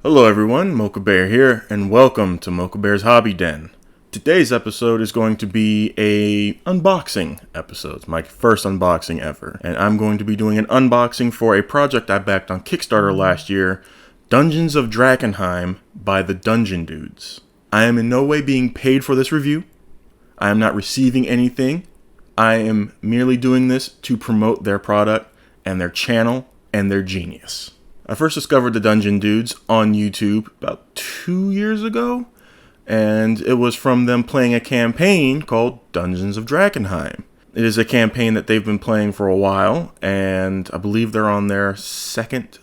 Hello everyone, Mocha Bear here, and welcome to Mocha Bear's Hobby Den. Today's episode is going to be a unboxing episode. It's my first unboxing ever, and I'm going to be doing an unboxing for a project I backed on Kickstarter last year, Dungeons of Drakkenheim by the Dungeon Dudes. I am in no way being paid for this review. I am not receiving anything. I am merely doing this to promote their product and their channel and their genius. I first discovered the Dungeon Dudes on YouTube about 2 years ago, and it was from them playing a campaign called Dungeons of Drakkenheim. It is a campaign that they've been playing for a while, and I believe they're on their second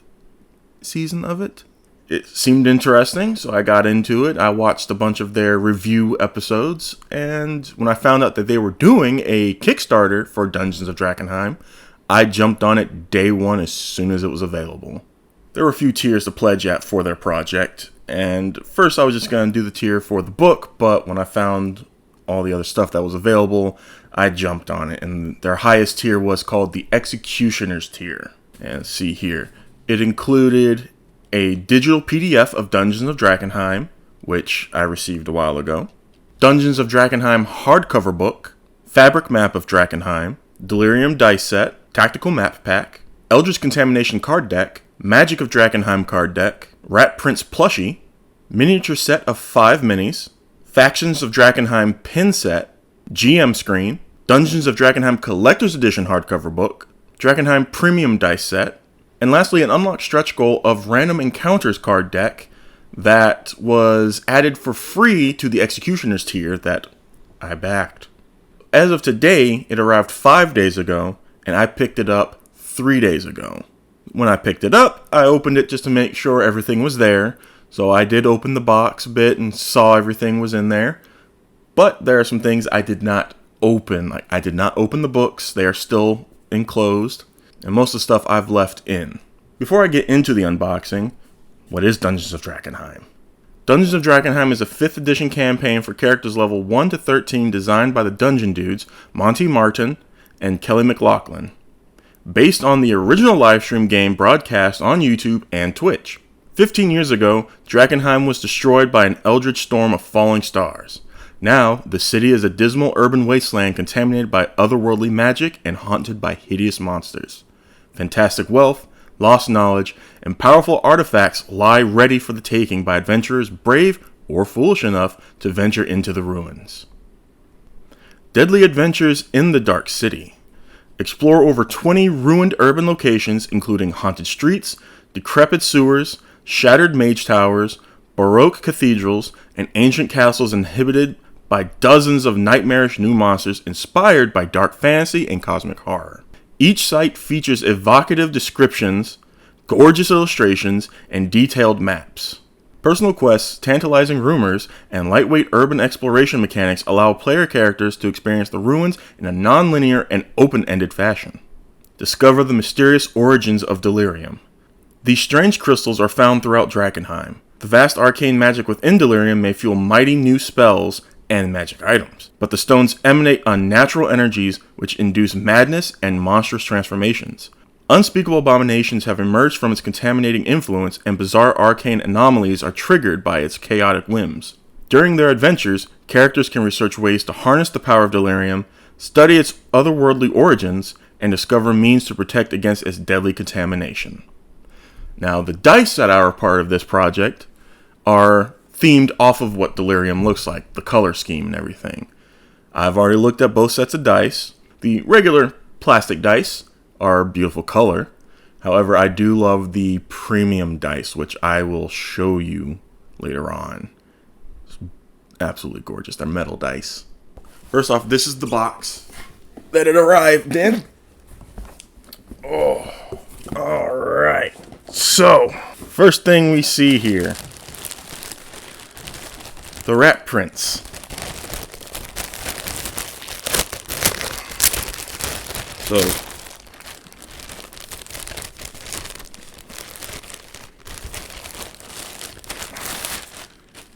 season of it. It seemed interesting, so I got into it. I watched a bunch of their review episodes, and when I found out that they were doing a Kickstarter for Dungeons of Drakkenheim, I jumped on it day one as soon as it was available. There were a few tiers to pledge at for their project, and first I was just going to do the tier for the book, but when I found all the other stuff that was available, I jumped on it, and their highest tier was called the Executioner's tier. And see here, it included a digital PDF of Dungeons of Drakkenheim, which I received a while ago, Dungeons of Drakkenheim hardcover book, fabric map of Drakenheim, Delirium dice set, tactical map pack, Eldritch Contamination card deck, Magic of Drakenheim card deck, Rat Prince Plushie, miniature set of 5 minis, Factions of Drakenheim pin set, GM screen, Dungeons of Drakkenheim Collector's Edition hardcover book, Drakenheim Premium dice set, and lastly an unlocked stretch goal of Random Encounters card deck that was added for free to the Executioner's tier that I backed. As of today, it arrived 5 days ago, and I picked it up 3 days ago. When I picked it up, I opened it just to make sure everything was there. So I did open the box a bit and saw everything was in there. But there are some things I did not open. Like I did not open the books. They are still enclosed. And most of the stuff I've left in. Before I get into the unboxing, what is Dungeons of Drakkenheim? Dungeons of Drakkenheim is a 5th edition campaign for characters level 1 to 13 designed by the Dungeon Dudes, Monty Martin and Kelly McLaughlin, based on the original livestream game broadcast on YouTube and Twitch. 15 years ago, Drakenheim was destroyed by an eldritch storm of falling stars. Now, the city is a dismal urban wasteland contaminated by otherworldly magic and haunted by hideous monsters. Fantastic wealth, lost knowledge, and powerful artifacts lie ready for the taking by adventurers brave or foolish enough to venture into the ruins. Deadly adventures in the Dark City. Explore over 20 ruined urban locations, including haunted streets, decrepit sewers, shattered mage towers, baroque cathedrals, and ancient castles inhabited by dozens of nightmarish new monsters inspired by dark fantasy and cosmic horror. Each site features evocative descriptions, gorgeous illustrations, and detailed maps. Personal quests, tantalizing rumors, and lightweight urban exploration mechanics allow player characters to experience the ruins in a non-linear and open-ended fashion. Discover the mysterious origins of Delirium. These strange crystals are found throughout Drakenheim. The vast arcane magic within Delirium may fuel mighty new spells and magic items, but the stones emanate unnatural energies which induce madness and monstrous transformations. Unspeakable abominations have emerged from its contaminating influence, and bizarre arcane anomalies are triggered by its chaotic whims. During their adventures, characters can research ways to harness the power of Delirium, study its otherworldly origins, and discover means to protect against its deadly contamination. Now, the dice that are a part of this project are themed off of what Delirium looks like, the color scheme and everything. I've already looked at both sets of dice. The regular plastic dice are beautiful color. However, I do love the premium dice, which I will show you later on. It's absolutely gorgeous. They're metal dice. First off, this is the box that it arrived in. Oh, all right. So, first thing we see here, the Rat Prince. So,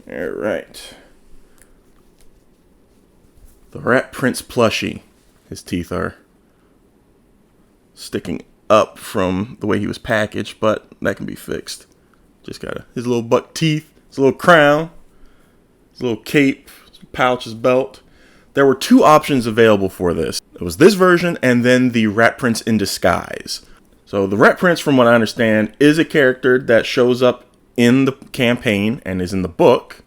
all right. The Rat Prince plushie. His teeth are sticking up from the way he was packaged, but that can be fixed. Just got his little buck teeth, his little crown, his little cape, his pouch, his belt. There were 2 options available for this. It was this version and then the Rat Prince in disguise. So the Rat Prince, from what I understand, is a character that shows up in the campaign and is in the book.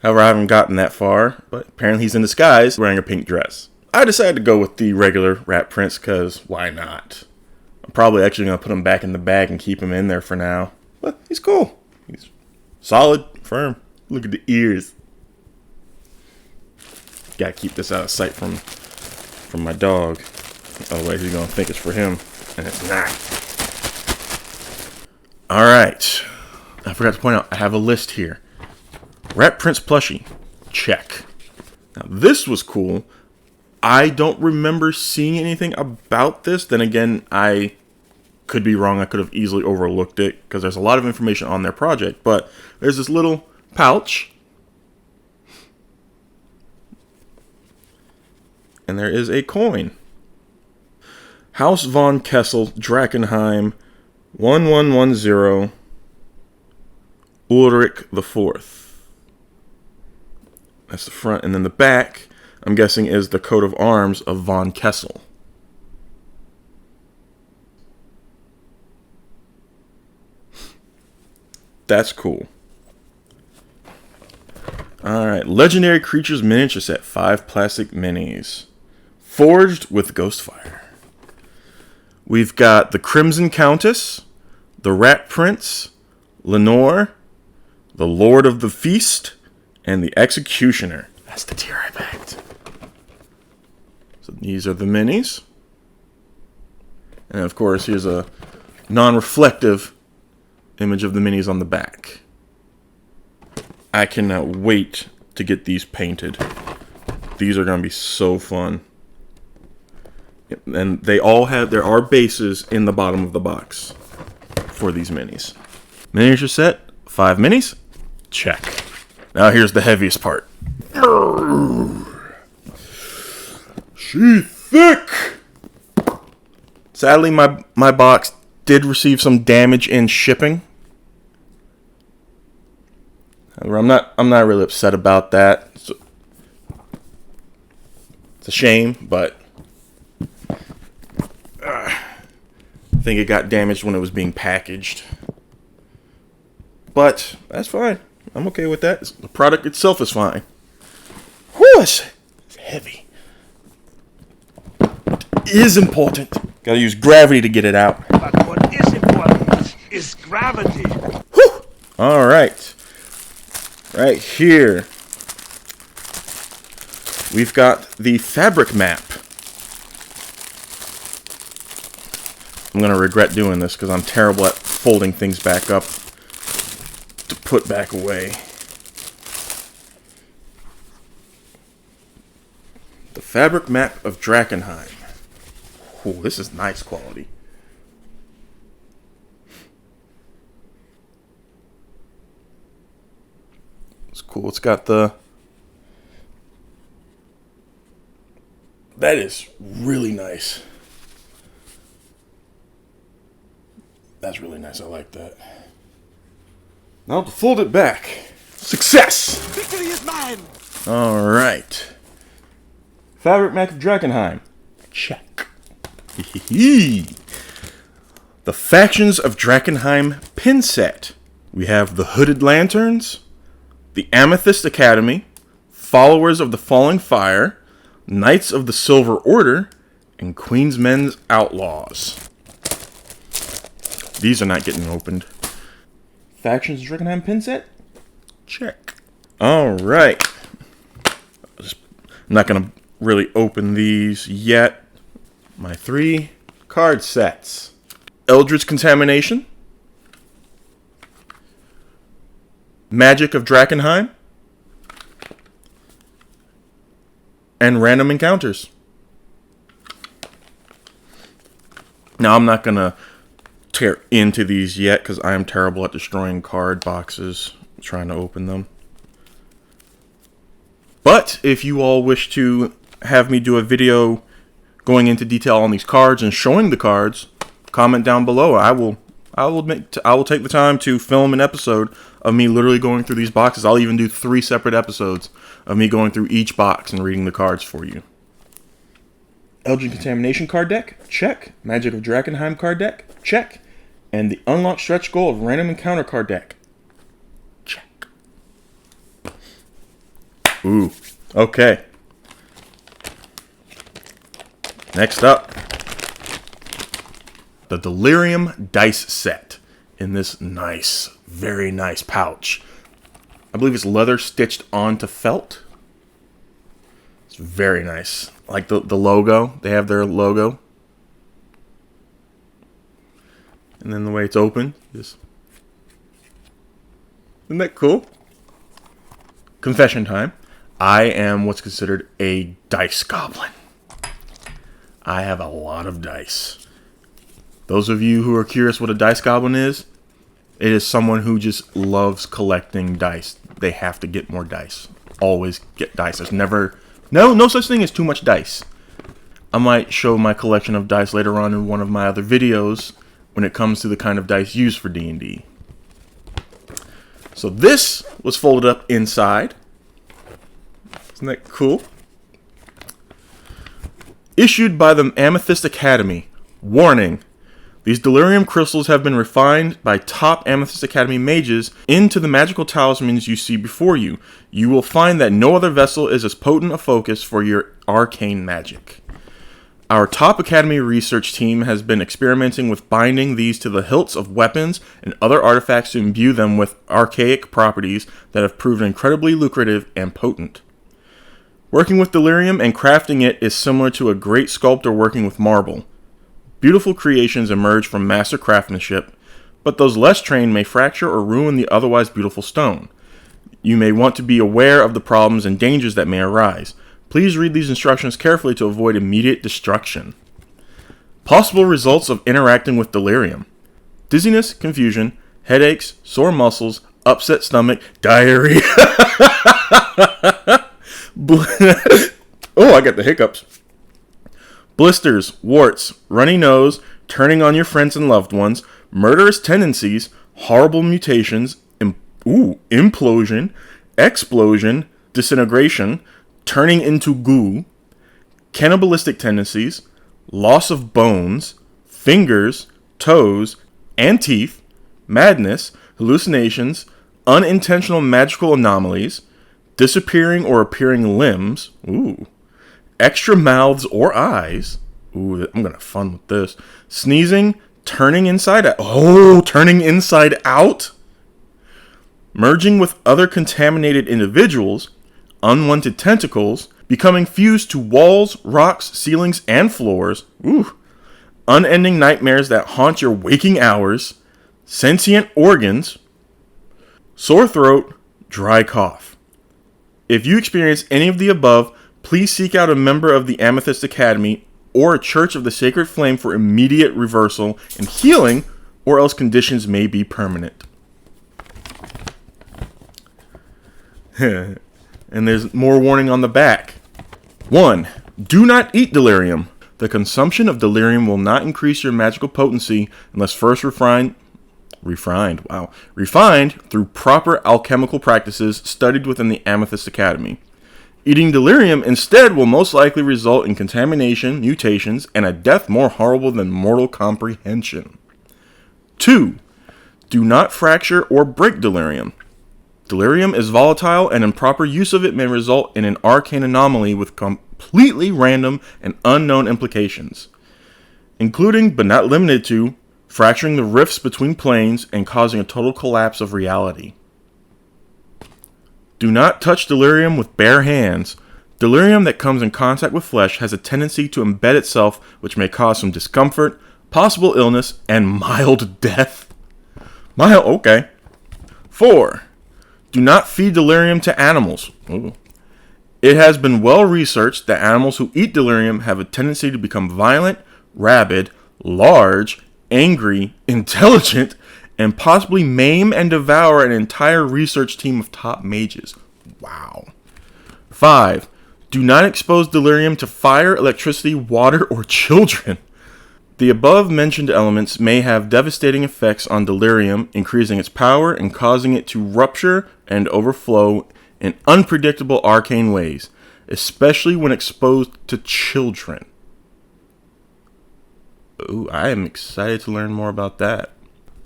However, I haven't gotten that far, but apparently he's in disguise wearing a pink dress. I decided to go with the regular Rat Prince because why not? I'm probably actually going to put him back in the bag and keep him in there for now. But he's cool. He's solid, firm. Look at the ears. Gotta keep this out of sight from my dog. Otherwise he's gonna think it's for him, and it's not. Alright. I forgot to point out, I have a list here. Rat Prince plushie. Check. Now this was cool. I don't remember seeing anything about this. Then again, I could be wrong. I could have easily overlooked it because there's a lot of information on their project. But there's this little pouch. And there is a coin. House von Kessel, Drakenheim, 1110, Ulrich IV. That's the front. And then the back, I'm guessing, is the coat of arms of von Kessel. That's cool. Alright, Legendary Creatures Miniature Set. 5 plastic minis. Forged with Ghostfire. We've got the Crimson Countess, the Rat Prince, Lenore, the Lord of the Feast, and the Executioner. That's the tier I backed. So these are the minis. And of course, here's a non-reflective image of the minis on the back. I cannot wait to get these painted. These are going to be so fun. And they all have, there are bases in the bottom of the box for these minis. Miniature set, 5 minis. Check. Now here's the heaviest part. She thick! Sadly, my box did receive some damage in shipping. However, I'm not really upset about that. It's a shame, but I think it got damaged when it was being packaged. But that's fine. I'm okay with that. The product itself is fine. Whew, it's heavy. It is important. Gotta use gravity to get it out. But what is important is gravity. Whew. All right. Right here, we've got the fabric map. I'm going to regret doing this because I'm terrible at folding things back up to put back away. The fabric map of Drakenheim. Ooh, this is nice quality. It's cool. It's got the... That is really nice. That's really nice. I like that. Now to fold it back. Success! Victory is mine! Alright. Fabric map of Drakenheim. Check. The Factions of Drakenheim pin set. We have the Hooded Lanterns, the Amethyst Academy, Followers of the Falling Fire, Knights of the Silver Order, and Queensmen's Outlaws. These are not getting opened. Factions of Drakenheim pin set? Check. Alright. I'm not going to really open these yet. My 3 card sets. Eldritch Contamination. Magic of Drakenheim. And Random Encounters. Now, I'm not going to tear into these yet because I am terrible at destroying card boxes trying to open them. But But if you all wish to have me do a video going into detail on these cards and showing the cards, comment down below. I will take the time to film an episode of me literally going through these boxes. I'll even do 3 separate episodes of me going through each box and reading the cards for you. Eldritch Contamination card deck, check. Magic of Drakenheim card deck, check. And the Unlocked Stretch Goal of Random Encounter card deck, check. Ooh, okay. Next up, the Delirium dice set in this nice, very nice pouch. I believe it's leather stitched onto felt. It's very nice. Like the logo. They have their logo. And then the way it's open. Isn't that cool? Confession time. I am what's considered a dice goblin. I have a lot of dice. Those of you who are curious what a dice goblin is, it is someone who just loves collecting dice. They have to get more dice. Always get dice. There's no such thing as too much dice. I might show my collection of dice later on in one of my other videos when it comes to the kind of dice used for D&D. So this was folded up inside. Isn't that cool? Issued by the Amethyst Academy. Warning. These Delirium crystals have been refined by top Amethyst Academy mages into the magical talismans you see before you. You will find that no other vessel is as potent a focus for your arcane magic. Our top Academy research team has been experimenting with binding these to the hilts of weapons and other artifacts to imbue them with archaic properties that have proven incredibly lucrative and potent. Working with Delirium and crafting it is similar to a great sculptor working with marble. Beautiful creations emerge from master craftsmanship, but those less trained may fracture or ruin the otherwise beautiful stone. You may want to be aware of the problems and dangers that may arise. Please read these instructions carefully to avoid immediate destruction. Possible results of interacting with Delirium: dizziness, confusion, headaches, sore muscles, upset stomach, diarrhea. Oh, I got the hiccups. Blisters, warts, runny nose, turning on your friends and loved ones, murderous tendencies, horrible mutations, implosion, explosion, disintegration, turning into goo, cannibalistic tendencies, loss of bones, fingers, toes, and teeth, madness, hallucinations, unintentional magical anomalies, disappearing or appearing limbs, extra mouths or eyes. I'm gonna have fun with this. Sneezing, turning inside out. Turning inside out. Merging with other contaminated individuals, unwanted tentacles, becoming fused to walls, rocks, ceilings, and floors. Unending nightmares that haunt your waking hours. Sentient organs. Sore throat, dry cough. If you experience any of the above, please seek out a member of the Amethyst Academy or a Church of the Sacred Flame for immediate reversal and healing, or else conditions may be permanent. And there's more warning on the back. 1. Do not eat Delirium. The consumption of Delirium will not increase your magical potency unless first refined through proper alchemical practices studied within the Amethyst Academy. Eating Delirium instead will most likely result in contamination, mutations, and a death more horrible than mortal comprehension. 2. Do not fracture or break Delirium. Delirium is volatile, and improper use of it may result in an arcane anomaly with completely random and unknown implications, including, but not limited to, fracturing the rifts between planes and causing a total collapse of reality. Do not touch Delirium with bare hands. Delirium that comes in contact with flesh has a tendency to embed itself, which may cause some discomfort, possible illness, and mild death. Okay. 4. Do not feed Delirium to animals. It has been well researched that animals who eat Delirium have a tendency to become violent, rabid, large, angry, intelligent, and possibly maim and devour an entire research team of top mages. Wow. 5. Do not expose Delirium to fire, electricity, water, or children. The above mentioned elements may have devastating effects on Delirium, increasing its power and causing it to rupture and overflow in unpredictable arcane ways, especially when exposed to children. Ooh, I am excited to learn more about that.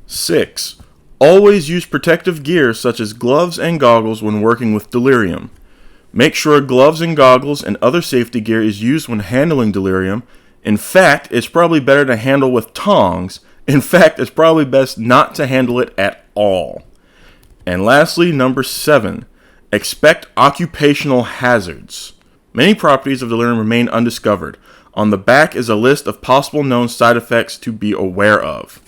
6. Always use protective gear such as gloves and goggles when working with Delirium. Make sure gloves and goggles and other safety gear is used when handling Delirium. In fact, it's probably better to handle with tongs. In fact, it's probably best not to handle it at all. And lastly, number 7. Expect occupational hazards. Many properties of Delirium remain undiscovered. On the back is a list of possible known side effects to be aware of.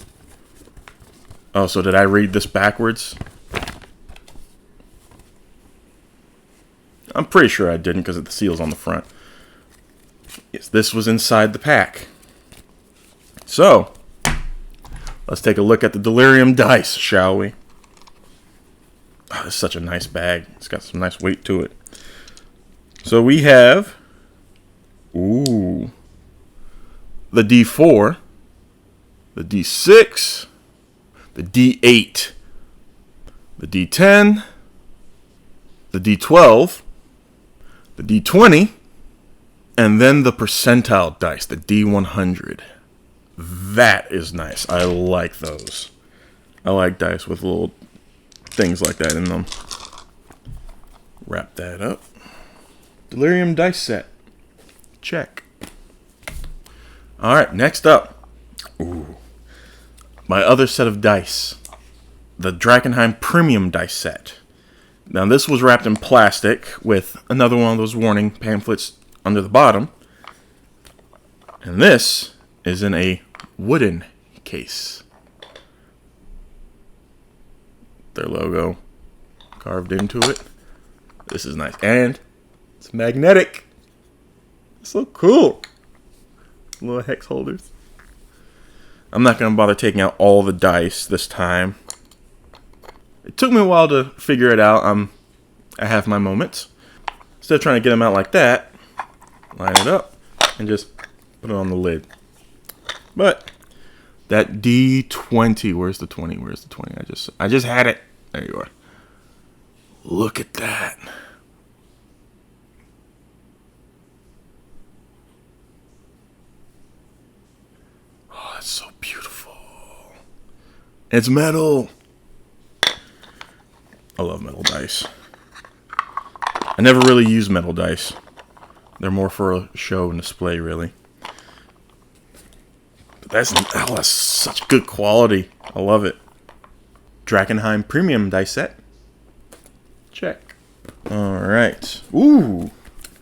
Oh, so did I read this backwards? I'm pretty sure I didn't because the seal's on the front. Yes, this was inside the pack. So, let's take a look at the Delirium dice, shall we? Oh, this is such a nice bag. It's got some nice weight to it. So we have, the D4, the D6, the D8, the D10, the D12, the D20, and then the percentile dice, the D100. That is nice. I like those. I like dice with little things like that in them. Wrap that up. Delirium dice set. Check. Alright, next up. My other set of dice. The Drakenheim Premium dice set. Now this was wrapped in plastic with another one of those warning pamphlets under the bottom. And this is in a wooden case. Their logo carved into it. This is nice. And it's magnetic. It's so cool. Little hex holders. I'm not going to bother taking out all the dice this time. It took me a while to figure it out. I have my moments. Instead of trying to get them out like that, line it up and just put it on the lid. But that D20, where's the 20? Where's the 20? I just had it. There you are. Look at that. Oh, that's so beautiful. It's metal. I love metal dice. I never really use metal dice. They're more for a show and display, really. But that's such good quality. I love it. Drakenheim Premium dice set. Check. Alright. Ooh.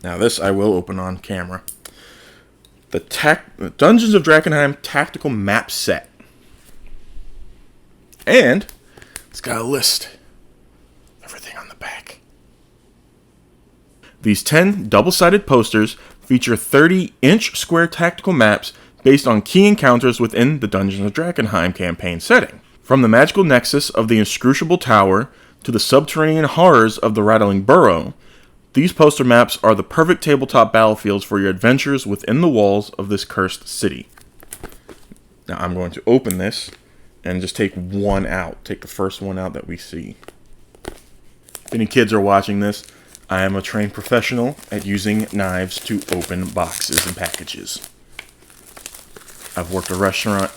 Now this I will open on camera. The Dungeons of Drakkenheim Tactical Map Set. And it's got a list. Everything on the back. These 10 double-sided posters feature 30-inch square tactical maps based on key encounters within the Dungeons of Drakkenheim campaign setting. From the magical nexus of the inscrutable tower to the subterranean horrors of the rattling burrow, these poster maps are the perfect tabletop battlefields for your adventures within the walls of this cursed city. Now I'm going to open this and just take one out. Take the first one out that we see. If any kids are watching this, I am a trained professional at using knives to open boxes and packages. I've worked a restaurant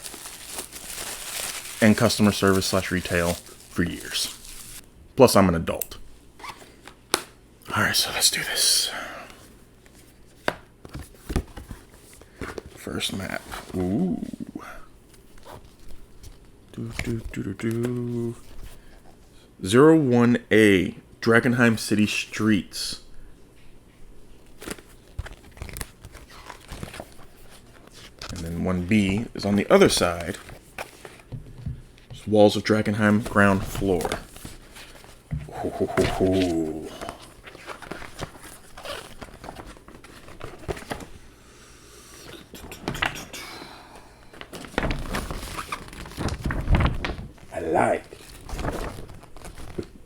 and customer service / retail for years. Plus, I'm an adult. Alright, so let's do this. First map. Ooh. 01A. Drakenheim City Streets. And then 1B is on the other side. It's Walls of Drakenheim ground floor. Ooh.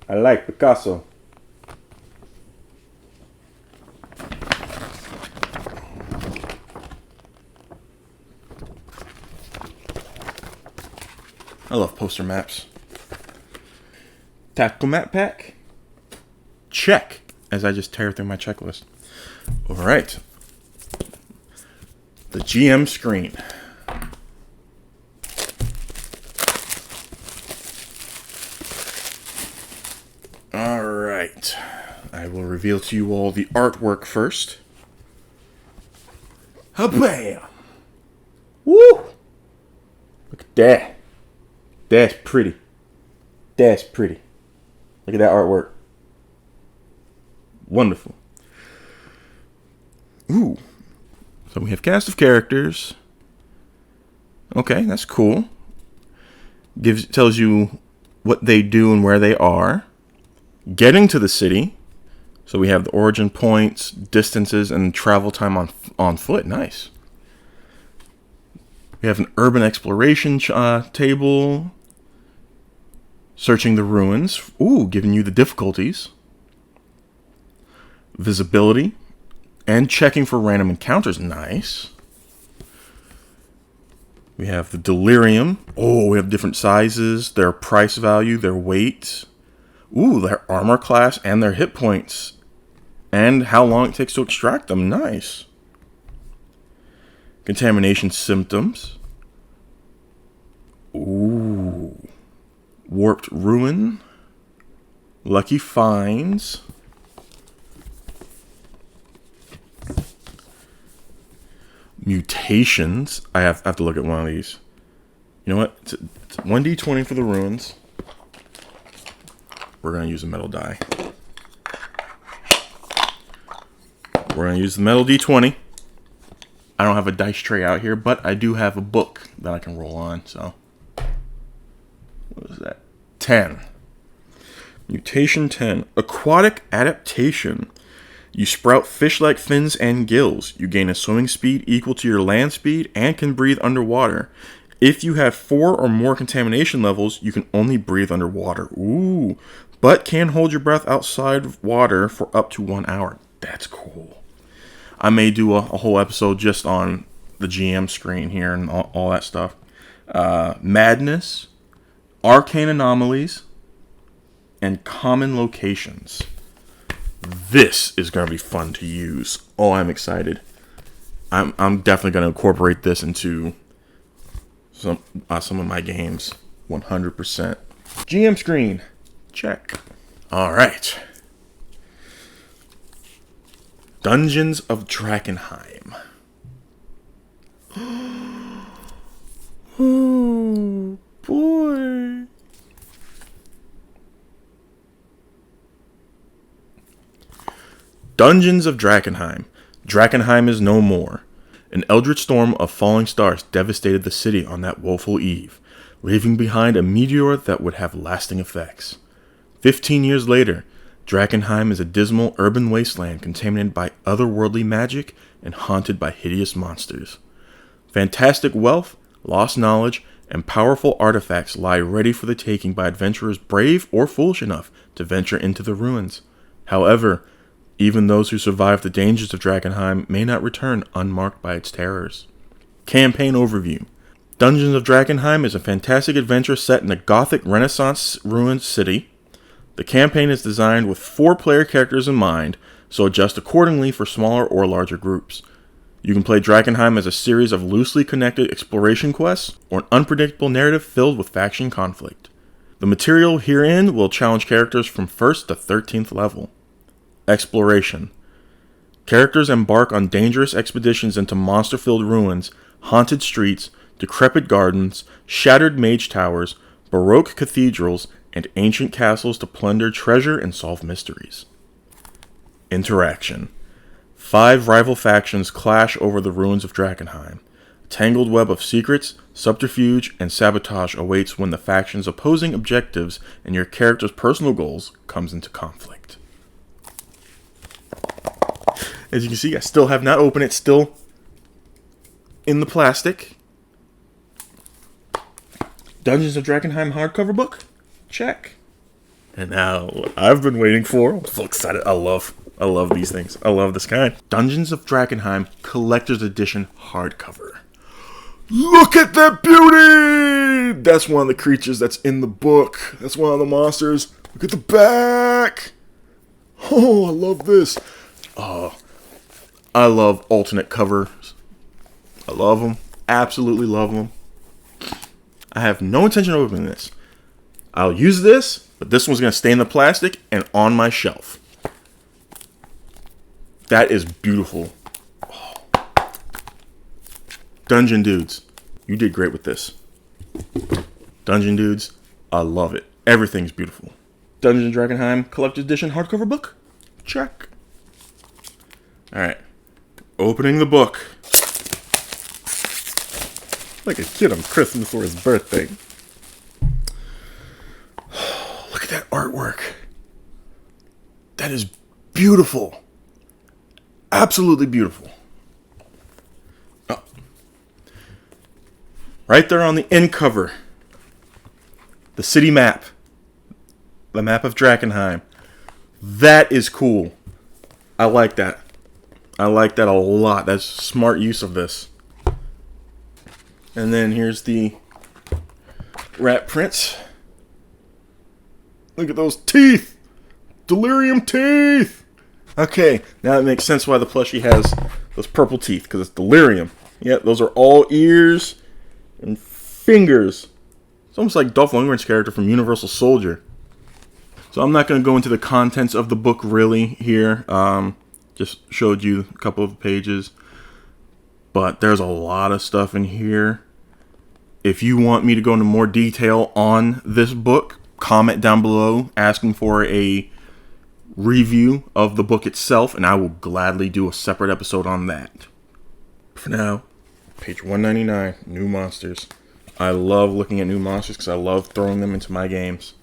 I like Picasso. I love poster maps. Tactical map pack. Check. As I just tear through my checklist. Alright. The GM screen. Alright. I will reveal to you all the artwork first. Ha-bam! Woo! Look at that. That's pretty. That's pretty. Look at that artwork. Wonderful. Ooh. So we have cast of characters. Okay, that's cool. Tells you what they do and where they are. Getting to the city. So we have the origin points, distances, and travel time on foot. Nice. We have an urban exploration table. Searching the ruins. Ooh, giving you the difficulties. Visibility. And checking for random encounters. Nice. We have the Delirium. Oh, we have different sizes. Their price value. Their weight. Ooh, their armor class and their hit points. And how long it takes to extract them. Nice. Contamination symptoms. Ooh. Warped ruin. Lucky finds. Mutations. I have to look at one of these. You know what? It's 1d20 for the ruins. We're going to use a metal die. We're going to use the metal d20. I don't have a dice tray out here, but I do have a book that I can roll on. So, what is that? 10. Mutation 10. Aquatic adaptation. You sprout fish-like fins and gills. You gain a swimming speed equal to your land speed and can breathe underwater. If you have 4 or more contamination levels, you can only breathe underwater. Ooh. But can hold your breath outside of water for up to 1 hour. That's cool. I may do a whole episode just on the GM screen here and all that stuff. Madness, arcane anomalies, and common locations. This is going to be fun to use. Oh, I'm excited. I'm definitely going to incorporate this into some of my games. 100%. GM screen. Check. All right. Dungeons of Drakkenheim. Oh, boy. Dungeons of Drakkenheim. Drakenheim is no more. An eldritch storm of falling stars devastated the city on that woeful eve, leaving behind a meteor that would have lasting effects. 15 years later, Drakenheim is a dismal urban wasteland contaminated by otherworldly magic and haunted by hideous monsters. Fantastic wealth, lost knowledge, and powerful artifacts lie ready for the taking by adventurers brave or foolish enough to venture into the ruins. However, even those who survive the dangers of Drakenheim may not return unmarked by its terrors. Campaign overview. Dungeons of Drakkenheim is a fantastic adventure set in a Gothic Renaissance ruined city. The campaign is designed with 4 player characters in mind, so adjust accordingly for smaller or larger groups. You can play Drakenheim as a series of loosely connected exploration quests, or an unpredictable narrative filled with faction conflict. The material herein will challenge characters from 1st to 13th level. Exploration. Characters embark on dangerous expeditions into monster-filled ruins, haunted streets, decrepit gardens, shattered mage towers, baroque cathedrals, and ancient castles to plunder treasure and solve mysteries. Interaction. 5 rival factions clash over the ruins of Drakenheim. A tangled web of secrets, subterfuge, and sabotage awaits when the factions' opposing objectives and your character's personal goals comes into conflict. As you can see, I still have not opened it. Still in the plastic. Dungeons of Drakkenheim hardcover book. Check. And now I've been waiting for. I'm so excited. I love these things. I love this kind. Dungeons of Drakkenheim Collector's Edition hardcover. Look at that beauty! That's one of the creatures that's in the book. That's one of the monsters. Look at the back! Oh, I love this. Oh, I love alternate covers. I love them. Absolutely love them. I have no intention of opening this. I'll use this, but this one's going to stay in the plastic and on my shelf. That is beautiful. Oh. Dungeon Dudes, you did great with this. Dungeon Dudes, I love it. Everything's beautiful. Dungeons of Drakkenheim Collector's Edition hardcover book. Check. Alright. Opening the book. Like a kid on Christmas or his birthday. Look at that artwork. That is beautiful. Absolutely beautiful. Oh. Right there on the end cover. The city map. The map of Drakenheim. That is cool. I like that. I like that a lot. That's smart use of this. And then here's the rat prints. Look at those teeth. Delirium teeth. Okay, now it makes sense why the plushie has those purple teeth, because it's delirium. Yeah, those are all ears and fingers. It's almost like Dolph Lundgren's character from Universal Soldier. So I'm not going to go into the contents of the book really here. Just showed you a couple of pages. But there's a lot of stuff in here. If you want me to go into more detail on this book, comment down below asking for a review of the book itself, and I will gladly do a separate episode on that. For now, page 199, new monsters. I love looking at new monsters because I love throwing them into my games.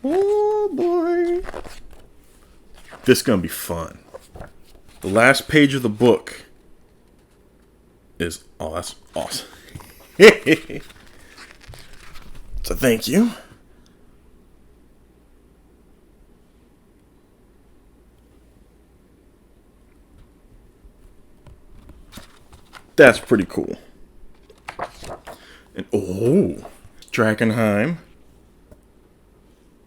Oh boy. This is going to be fun. The last page of the book is, oh, that's awesome. So thank you. That's pretty cool. And oh, Drakenheim.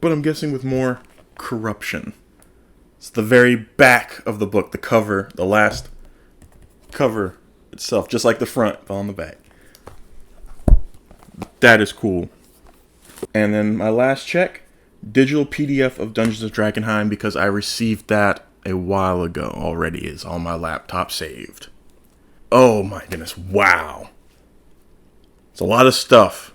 But I'm guessing with more corruption. It's the very back of the book, the cover, the last cover itself, just like the front, but on the back. That is cool. And then my last check, digital PDF of Dungeons of Drakkenheim, because I received that a while ago already, is on my laptop saved. Oh my goodness, wow. It's a lot of stuff.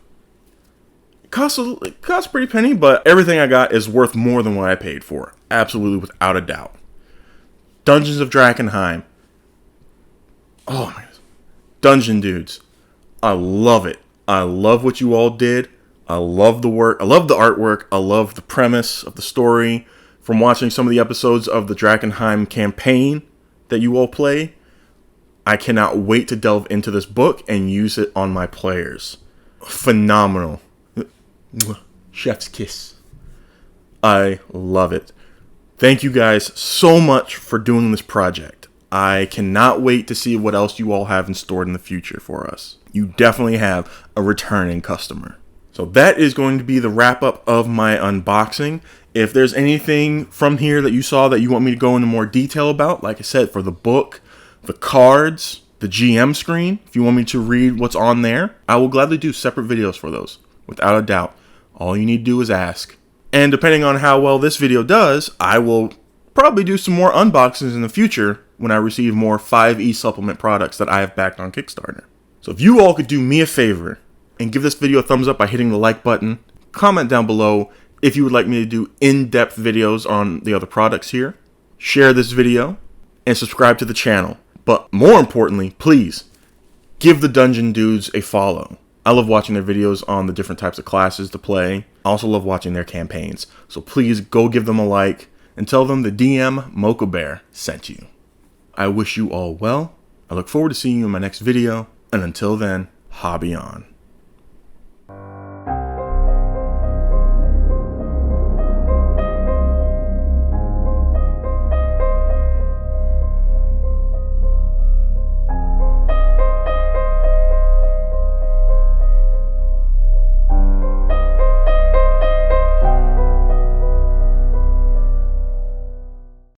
It costs a pretty penny, but everything I got is worth more than what I paid for. Absolutely, without a doubt. Dungeons of Drakkenheim. Oh my goodness. Dungeon Dudes. I love it. I love what you all did. I love the work. I love the artwork. I love the premise of the story. From watching some of the episodes of the Drakenheim campaign that you all play, I cannot wait to delve into this book and use it on my players. Phenomenal. Chef's kiss. I love it. Thank you guys so much for doing this project. I cannot wait to see what else you all have in store in the future for us. You definitely have a returning customer. So that is going to be the wrap up of my unboxing. If there's anything from here that you saw that you want me to go into more detail about, like I said, for the book, the cards, the GM screen, if you want me to read what's on there, I will gladly do separate videos for those, without a doubt. All you need to do is ask. And depending on how well this video does, I will probably do some more unboxings in the future when I receive more 5E supplement products that I have backed on Kickstarter. So if you all could do me a favor and give this video a thumbs up by hitting the like button, comment down below if you would like me to do in-depth videos on the other products here, share this video, and subscribe to the channel. But more importantly, please give the Dungeon Dudes a follow. I love watching their videos on the different types of classes to play. I also love watching their campaigns. So please go give them a like and tell them the DM Mocha Bear sent you. I wish you all well. I look forward to seeing you in my next video. And until then, hobby on.